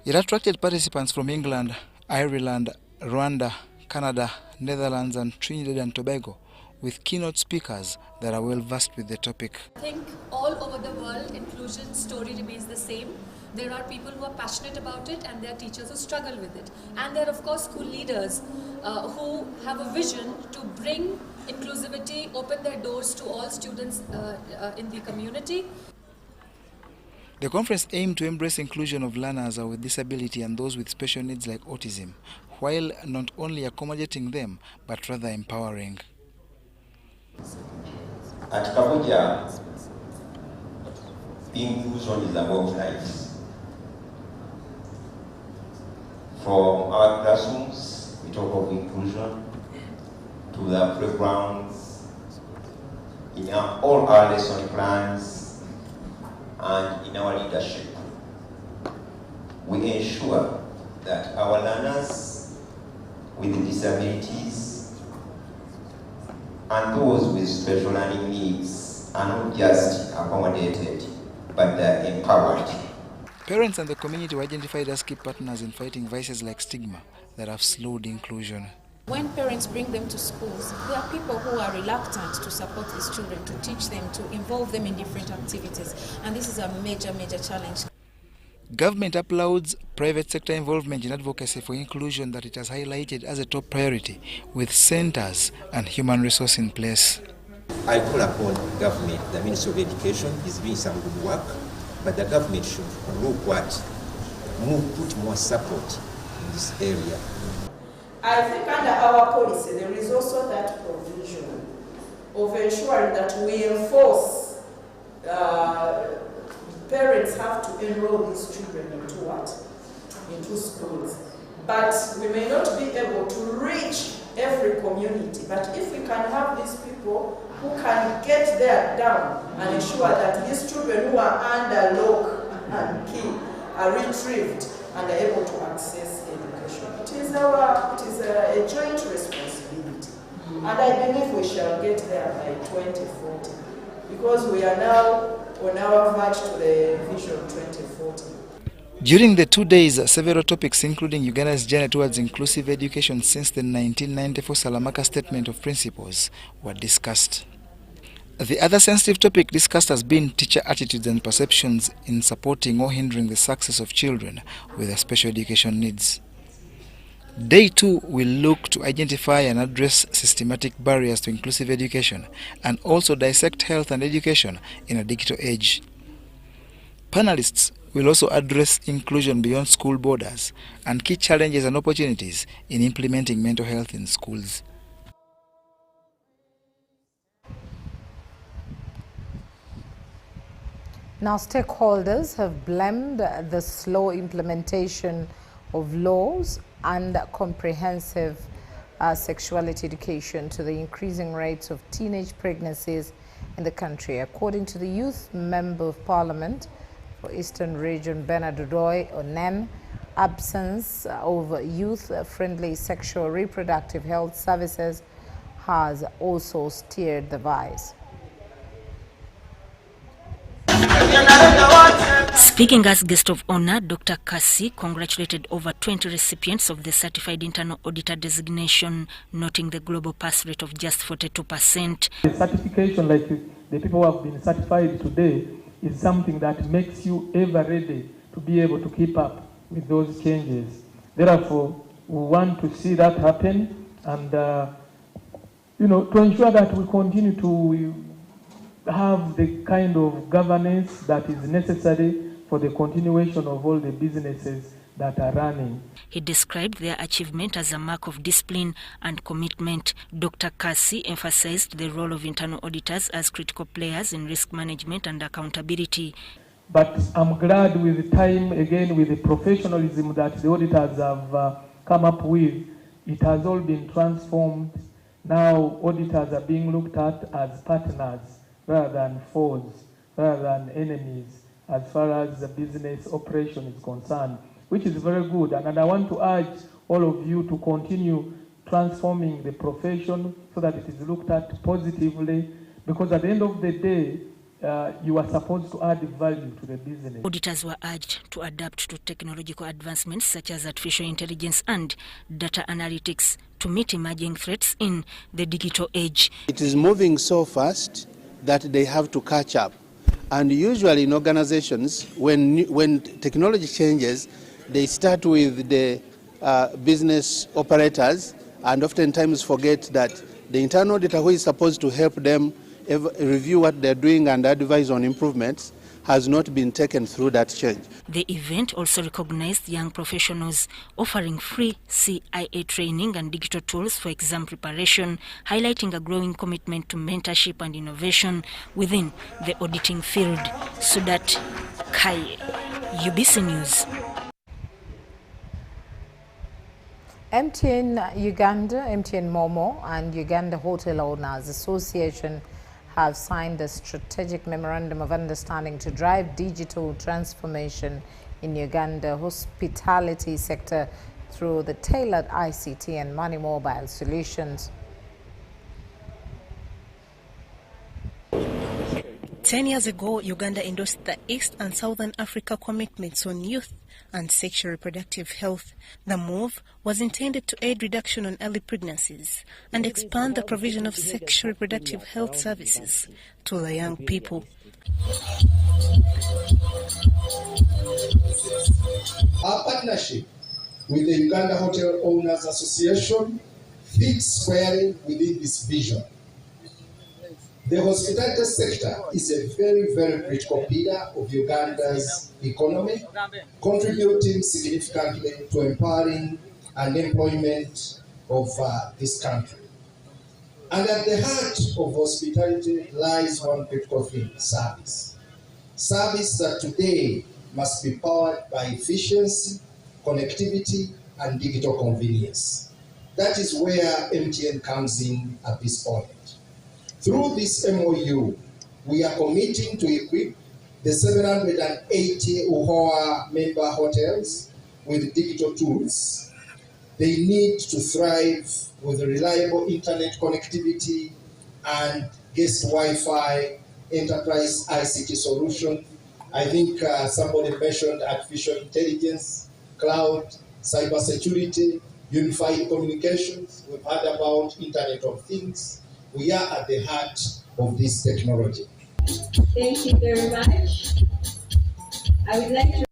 It attracted participants from England, Ireland, Rwanda, Canada, Netherlands, and Trinidad and Tobago, with keynote speakers that are well versed with the topic. I think all over the world, inclusion story remains the same. There are people who are passionate about it, and there are teachers who struggle with it. And there are, of course, school leaders who have a vision to bring inclusivity, open their doors to all students in the community. The conference aimed to embrace inclusion of learners with disability and those with special needs like autism, while not only accommodating them, but rather empowering. At Kaboja, inclusion is about lives. From our classrooms, we talk of inclusion, to the playgrounds, in all our lesson plans, and in our leadership. We ensure that our learners with disabilities and those with special learning needs are not just accommodated, but they're empowered. Parents and the community were identified as key partners in fighting vices like stigma that have slowed inclusion. When parents bring them to schools, there are people who are reluctant to support these children, to teach them, to involve them in different activities. And this is a major, major challenge. Government applauds private sector involvement in advocacy for inclusion that it has highlighted as a top priority, with centers and human resource in place. I call upon government, the Ministry of Education is doing some good work, but the government should put more support in this area. I think under our policy there is also that provision of ensuring that we enforce parents have to enroll these children into what? Into schools. But we may not be able to reach every community. But if we can have these people who can get there down and ensure that these children who are under lock and key are retrieved and are able to access education. It is a joint responsibility. And I believe we shall get there by 2040 because we are now on our march to the Vision 2040. During the 2 days, several topics including Uganda's journey towards inclusive education since the 1994 Salamaka Statement of Principles were discussed. The other sensitive topic discussed has been teacher attitudes and perceptions in supporting or hindering the success of children with special education needs. Day 2 will look to identify and address systematic barriers to inclusive education and also dissect health and education in a digital age. Panelists will also address inclusion beyond school borders and key challenges and opportunities in implementing mental health in schools. Now, stakeholders have blamed the slow implementation of laws and comprehensive sexuality education to the increasing rates of teenage pregnancies in the country. According to the Youth Member of Parliament for Eastern Region, Bernard Roy Onem, absence of youth-friendly sexual reproductive health services has also steered the vice. Speaking as guest of honor, Dr. Kasi congratulated over 20 recipients of the Certified Internal Auditor designation, noting the global pass rate of just 42%. The certification, like the people who have been certified today, is something that makes you ever ready to be able to keep up with those changes. Therefore, we want to see that happen and, to ensure that we continue to have the kind of governance that is necessary for the continuation of all the businesses that are running. He described their achievement as a mark of discipline and commitment. Dr. Kasi emphasized the role of internal auditors as critical players in risk management and accountability. But I'm glad with the time, again, with the professionalism that the auditors have come up with, it has all been transformed. Now auditors are being looked at as partners rather than foes, rather than enemies, as far as the business operation is concerned, which is very good. And I want to urge all of you to continue transforming the profession so that it is looked at positively, because at the end of the day, you are supposed to add value to the business. Auditors were urged to adapt to technological advancements such as artificial intelligence and data analytics to meet emerging threats in the digital age. It is moving so fast that they have to catch up. And usually in organizations, when technology changes, they start with the business operators and oftentimes forget that the internal auditor who is supposed to help them review what they're doing and advise on improvements has not been taken through that change. The event also recognized young professionals offering free CIA training and digital tools for exam preparation, highlighting a growing commitment to mentorship and innovation within the auditing field. Sudat Kaye, UBC News. MTN Uganda, MTN Momo and Uganda Hotel Owners Association have signed a strategic memorandum of understanding to drive digital transformation in Uganda hospitality sector through the tailored ICT and money mobile solutions. 10 years ago, Uganda endorsed the East and Southern Africa commitments on youth and sexual reproductive health. The move was intended to aid reduction on early pregnancies and expand the provision of sexual reproductive health services to the young people. Our partnership with the Uganda Hotel Owners Association fits squarely within this vision. The hospitality sector is a very, very critical pillar of Uganda's economy, contributing significantly to empowering and employment of this country. And at the heart of hospitality lies one critical thing: service. Service that today must be powered by efficiency, connectivity, and digital convenience. That is where MTN comes in at this point. Through this MOU, we are committing to equip the 780 UHOA member hotels with digital tools. They need to thrive with reliable internet connectivity and guest Wi-Fi enterprise ICT solution. I think somebody mentioned artificial intelligence, cloud, cybersecurity, unified communications. We've heard about Internet of Things. We are at the heart of this technology. Thank you very much. I would like to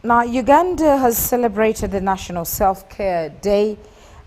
Now, Uganda has celebrated the National Self-Care Day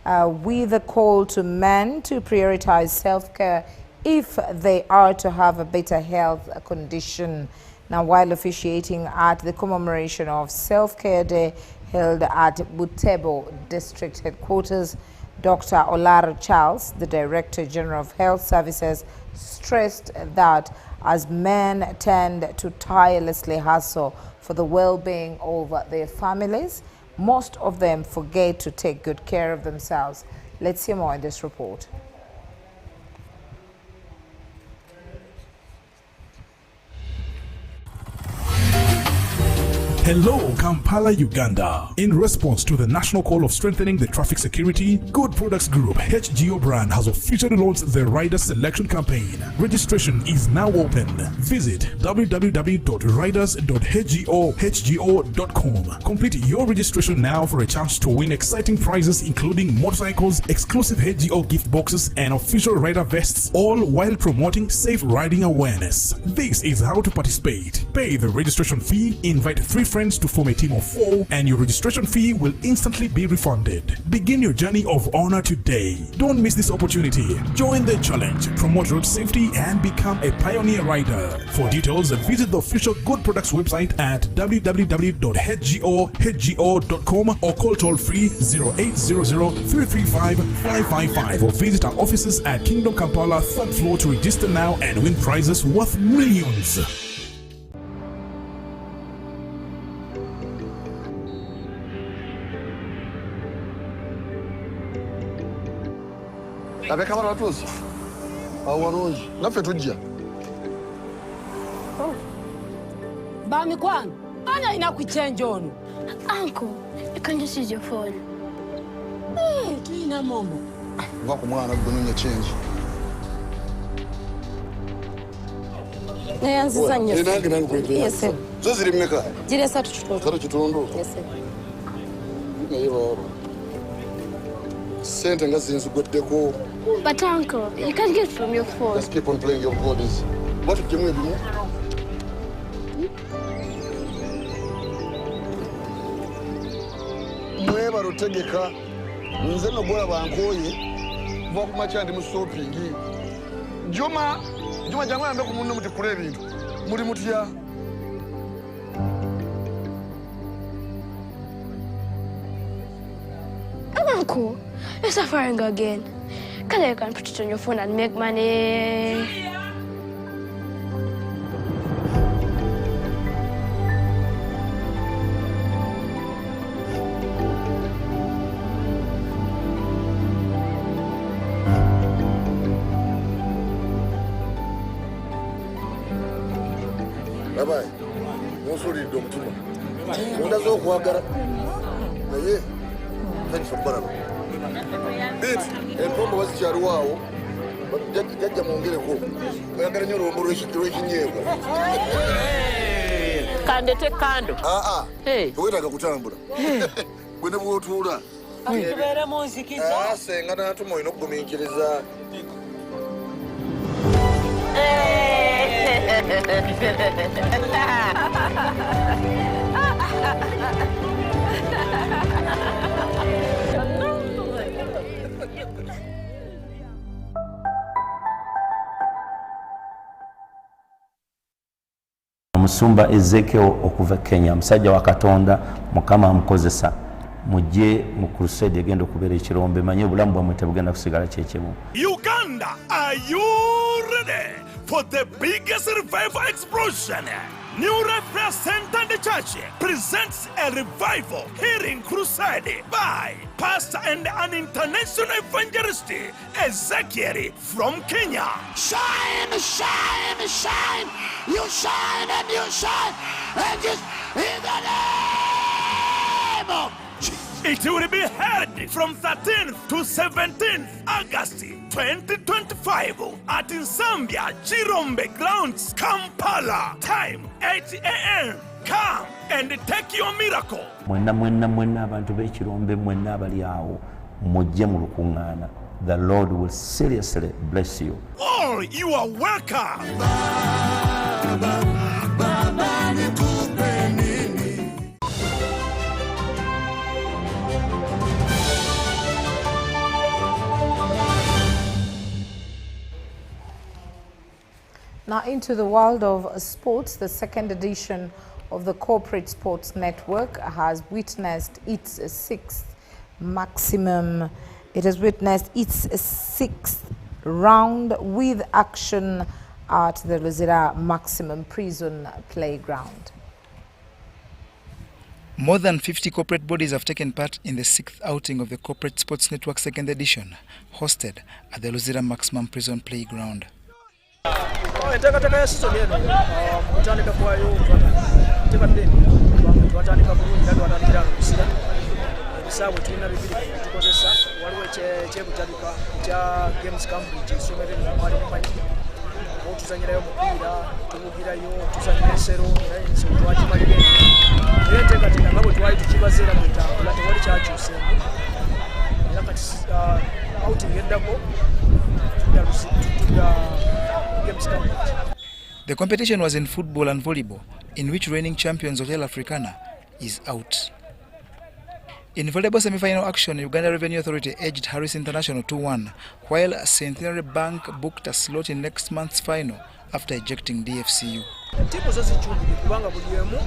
with a call to men to prioritize self-care if they are to have a better health condition. Now, while officiating at the commemoration of Self-Care Day held at Butebo District Headquarters, Dr. Olaro Charles, the Director General of Health Services, stressed that as men tend to tirelessly hustle for the well-being of their families, most of them forget to take good care of themselves. Let's see more in this report. Hello, Kampala, Uganda. In response to the national call of strengthening the traffic security, Good Products Group HGO brand has officially launched the rider selection campaign. Registration is now open. Visit www.riders.hgo.com. Complete your registration now for a chance to win exciting prizes including motorcycles, exclusive HGO gift boxes, and official rider vests, all while promoting safe riding awareness. This is how to participate. Pay the registration fee, invite 3 friends to form a team of 4, and your registration fee will instantly be refunded. Begin your journey of honor today. Don't miss this opportunity. Join the challenge, promote road safety, and become a pioneer rider. For details, visit the official Good Products website at www.hgo.com or call toll-free 0800-335-555 or visit our offices at Kingdom Kampala 3rd floor to register now and win prizes worth millions. Abeka bana tuzo. Awarunji. Naffe tujja. Oh. Bami kwangu. Ana inakuchange ono. Uncle, you can just use your phone. Hey, tuina momo. Va ku mwana gununya change. Nayanziza nnyo. Ina ngina ngwebe. Yes, sir. Zo ziri mmeka? Ziri 3 kitundu. 3 kitundu. Yes, sir. Nayo. Sente ngazinzigweddeko. But uncle, you can get from your phone. Let's keep on playing your bodies. What if you move more? Mweba rutegeka. Nze nogola bankoye. Va ku macha ndi mu shopping. Juma jangu yambe ku munno muti kule bintu. Muri mutya. Uncle, you're suffering again. Can you put it on your phone and make money? Rabai, Mosuri Domtuma. What does all Wagara? Thanks for Barab. This, and Pombo was Charuao, but get them on Gilco. We are going to know situation here. Kande te kando. Hey. Wait, I go to Tambura. When I go to that. Tubere monzikiza. Sengana to Moino Kuminkiriza. Musumba Ezekiel okuva Kenya musajja wa Katonda mukama amukozesa mujje mu crusade egenda okubeera ekirombe manye obulamu bwamwe tebugenda kusigala kyekimu. Uganda, are you ready for the biggest revival explosion? New Reference Center and the Church presents a revival healing crusade by pastor and an international evangelist, Ezekiel from Kenya. Shine, shine, shine. You shine and you shine. And just in the name of Jesus. It will be held from 13th to 17th August 2025 at Zambia Chirombe Grounds, Kampala. Time 8 a.m. Come and take your miracle. Mwenna abantu b'ekirombe mwenna abali awo mujje mu lukuŋŋaana. The Lord will seriously bless you. All you are welcome. Now into the world of sports, the second edition of the Corporate Sports Network has witnessed its sixth round with action at the Luzira Maximum Prison Playground. More than 50 corporate bodies have taken part in the sixth outing of the Corporate Sports Network second edition, hosted at the Luzira Maximum Prison Playground. Enteekateeka ya season eno kutandika kwayo twatandika bulungi era twatandikira Luzira ebisaawe tulina bibiri tukozesa waliwo ekyekutandika ekya Games Cambridge essomero lino mwali mumanyi tuzanyirayo omupiira tubugirayo tuzanyira ensero era ensero twagimalira era enteekateeka nga bwe twali tukibazeera mu ntambula tewali kyakyuseemu era kati outing eddako The competition was in football and volleyball, in which reigning champions Hotel Africana is out. In volleyball semi-final action, Uganda Revenue Authority edged Harris International 2-1, while Centenary Bank booked a slot in next month's final after ejecting DFCU. Timu zo zikyukire kubanga buli emu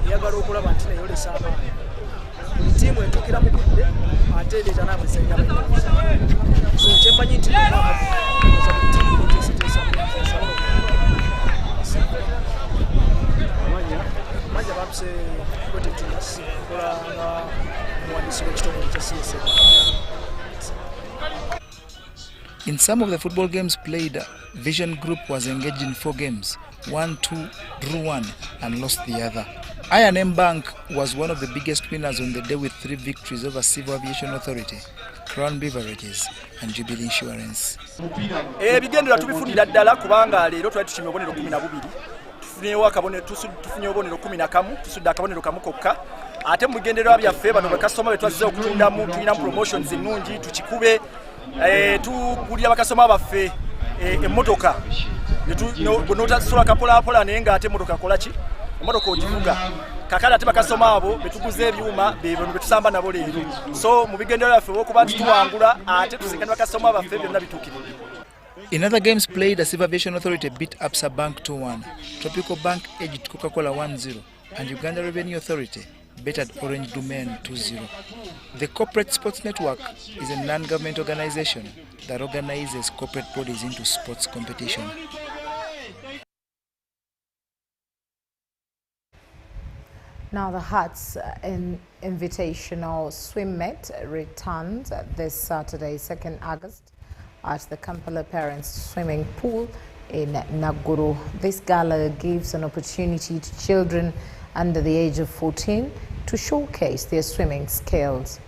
eyagala okulaba nti neyolesa amaanyi. Buli tiimu etuukira mu budde ate ereeta n'amazanya amayinza. So kyemmanyi nti manja bapuse project kola nga muwandiisi w'ekitongole kya CSA. In some of the football games played, Vision Group was engaged in 4 games, won 2, drew 1, and lost the other. I&M Bank was one of the biggest winners on the day with 3 victories over Civil Aviation Authority, Crown Beverages, and Jubilee Insurance. Ebigendera tubifunira ddala kubanga leero twali tukinywa obubonero 12. Tufunye obubonero 11, tusudde akabonero kamu kokka. Ate mu bigendererwa byaffe bano bakasitoma be twazze okutundamu tulina promotions ennungi tukikube tugulira bakasitoma baffe emmotoka notasula kapolapola naye nga ate emmotoka kola ki emmotoka ogivuga kakale ate bakasitoma abo betuguza ebyuma bebyo betusamba nabo leero so mu bigendererwa byaffe okuba nti tuwangula ate tusikane bakasitoma baffe byonna bituukiridde. In other games played, the Civil Aviation Authority beat Absa Bank 2-1, Tropical Bank edged Coca-Cola 1-0, and Uganda Revenue Authority bettered Orange Domain 2-0. The Corporate Sports Network is a non-government organization that organizes corporate bodies into sports competition. Now the Hearts Invitational Swim Meet returns this Saturday, 2nd August, at the Kampala Parents Swimming Pool in Nakuru. This gala gives an opportunity to children under the age of 14 to showcase their swimming skills.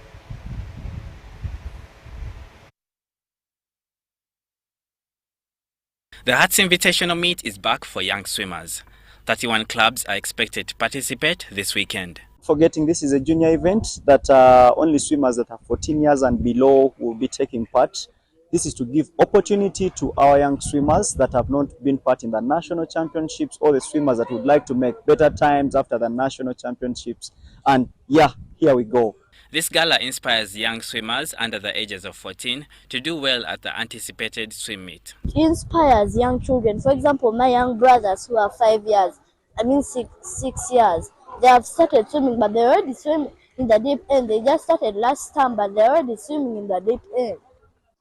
The Hearts Invitational Meet is back for young swimmers. 31 clubs are expected to participate this weekend. Forgetting this is a junior event that only swimmers that are 14 years and below will be taking part. This is to give opportunity to our young swimmers that have not been part in the national championships, or the swimmers that would like to make better times after the national championships. And yeah, here we go. This gala inspires young swimmers under the ages of 14 to do well at the anticipated swim meet. It inspires young children. For example, my young brothers who are 5 years, six years, they have started swimming, but they already swim in the deep end. They just started last term, but they're already swimming in the deep end.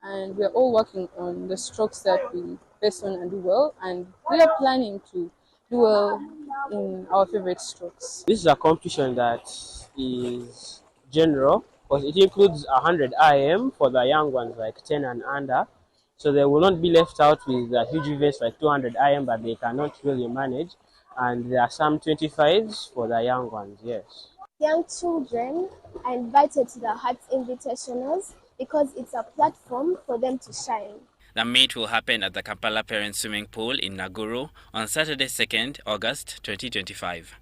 And we're all working on the strokes that we best on and do well, and we are planning to do well in our favorite strokes. This is a competition that is general, because it includes 100 IM for the young ones like 10 and under, so they will not be left out with the huge events like 200 IM but they cannot really manage, and there are some 25s for the young ones. Yes, Young children are invited to the Hearts Invitationals because it's a platform for them to shine. The meet will happen at the Kampala Parents Swimming Pool in Nakuru on Saturday, 2nd August 2025.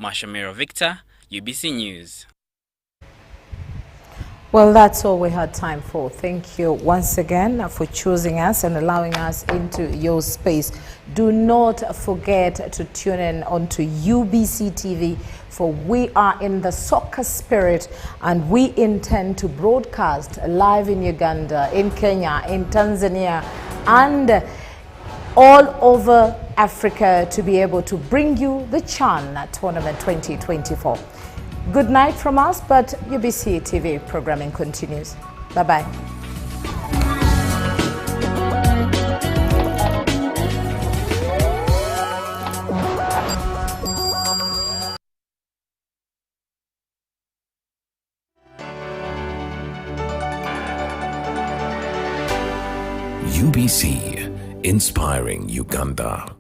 Mashamiro Victor, UBC News. Well, that's all we had time for. Thank you once again for choosing us and allowing us into your space. Do not forget to tune in onto UBC TV, for we are in the soccer spirit and we intend to broadcast live in Uganda, in Kenya, in Tanzania, and all over Africa to be able to bring you the CHAN Tournament 2024. Good night from us, but UBC TV programming continues. Bye-bye. UBC, inspiring Uganda.